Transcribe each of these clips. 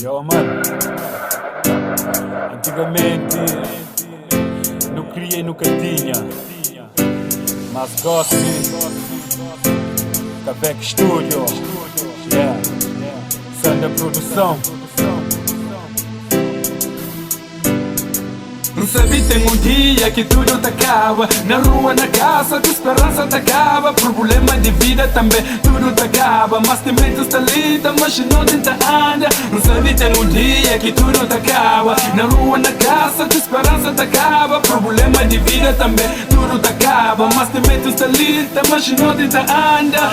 Yo, mano, antigamente não queria e nunca tinha, mas gosto Cabec Studio, yeah, Sanda Produção. Não sabe, tem dia que tudo te acaba. Na rua, na casa, a esperança te acaba. Problema de vida também, tudo te acaba. Mas tem medo está lida, mas não tenta anda. Não sabe, tem dia que tudo te acaba. Na rua, na casa, a esperança te acaba. Problema de vida também, tudo te acaba. Mas tem medo está lida, mas não tenta anda.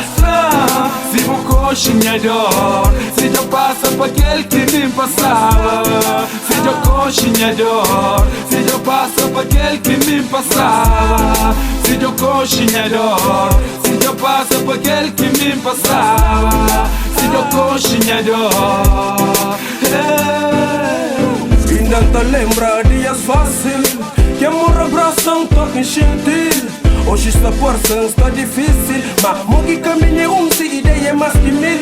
Se vou coxinhador, se já passa para aquele que nem passava. Se já coxinhador, se eu passo para aquele que me passava. Se eu coxinhador, se eu passo para aquele que me passava. Se eu coxinhador, ainda te lembra dias fáceis que amor abração toca enchente. Hoje está por está difícil, mas mogi caminho se ideia é mais que mil.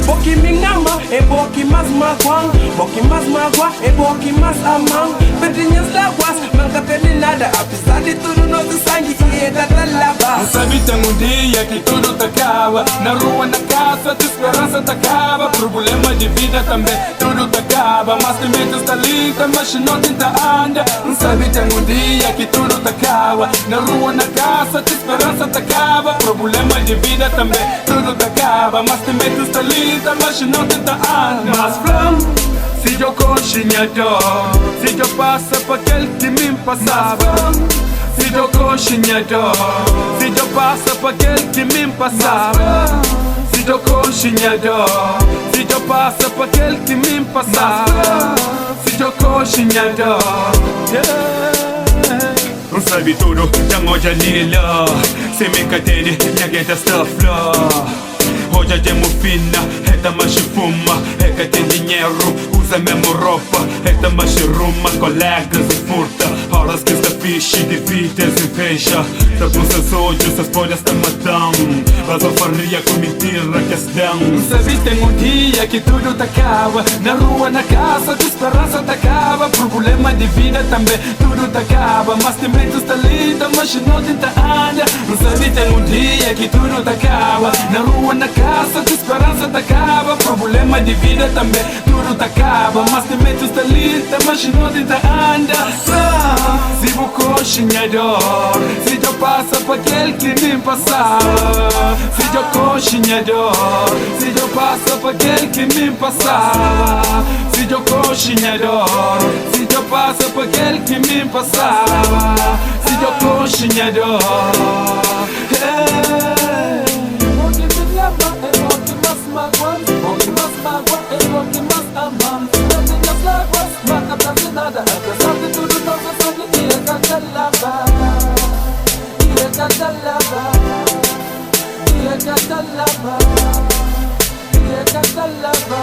Boki me ama, é boki mais mágoa. Boki mais mágoa, é boki mais amam. Pedrinhas láguas, nunca perdi nada. Apesar de tudo, nosso sangue é da lava. não sabe, tem dia que tudo te acaba. Na rua, na casa, a esperança te acaba. Problema de vida também, tudo te acaba. Mas tem medo está lida, mas não tenta anda. Não sabe, tem dia que tudo te acaba. Na rua, na casa, a esperança te acaba. Problema de vida também, tudo te acaba. Mas tem medo está lida, mas não tenta anda. Mas flam, se eu coxinhador, se eu passa para aquele que me passava. Se eu coxinhador, se eu passa para aquele que me passava. Se eu coxinhador, se eu passa para aquele que me passava. Se eu coxinhador, não sabe tudo, já hoje lila. Se me catene, já que está flor. Hoje é fina, esta mais fuma, é que tem dinheiro, usa mesmo roupa, esta mais ruma, colegas e furta, horas que está fixe, divide e fecha, tá com seus olhos, as folhas estão matando, mas a faria com mentira que se dão. Não sabe, tem dia que tudo te acaba, na rua, na casa, a esperança te acaba, problema de vida também, tudo te acaba, mas tem medo está lida, mas não tenta anda. Não sabe, tem dia que tudo te acaba, na rua, na casa, a esperança te acaba. Problema de vida também, tudo te acaba. Mas tem medo está lida, mas não tenta anda. Se vou coxinhador, se eu passa para aquele que me passava. Se eu coxinhador, se eu passa para aquele que me passava. Se eu coxinhador, se eu passa para aquele que me passava. Se eu coxinhador, boki mais mágoa, é boki mais amam. Não tenhas láguas, marca pra ver nada. Apesar de tudo, nossa sangue ia catalava. Ia catalava. Ia catalava. Ia catalava.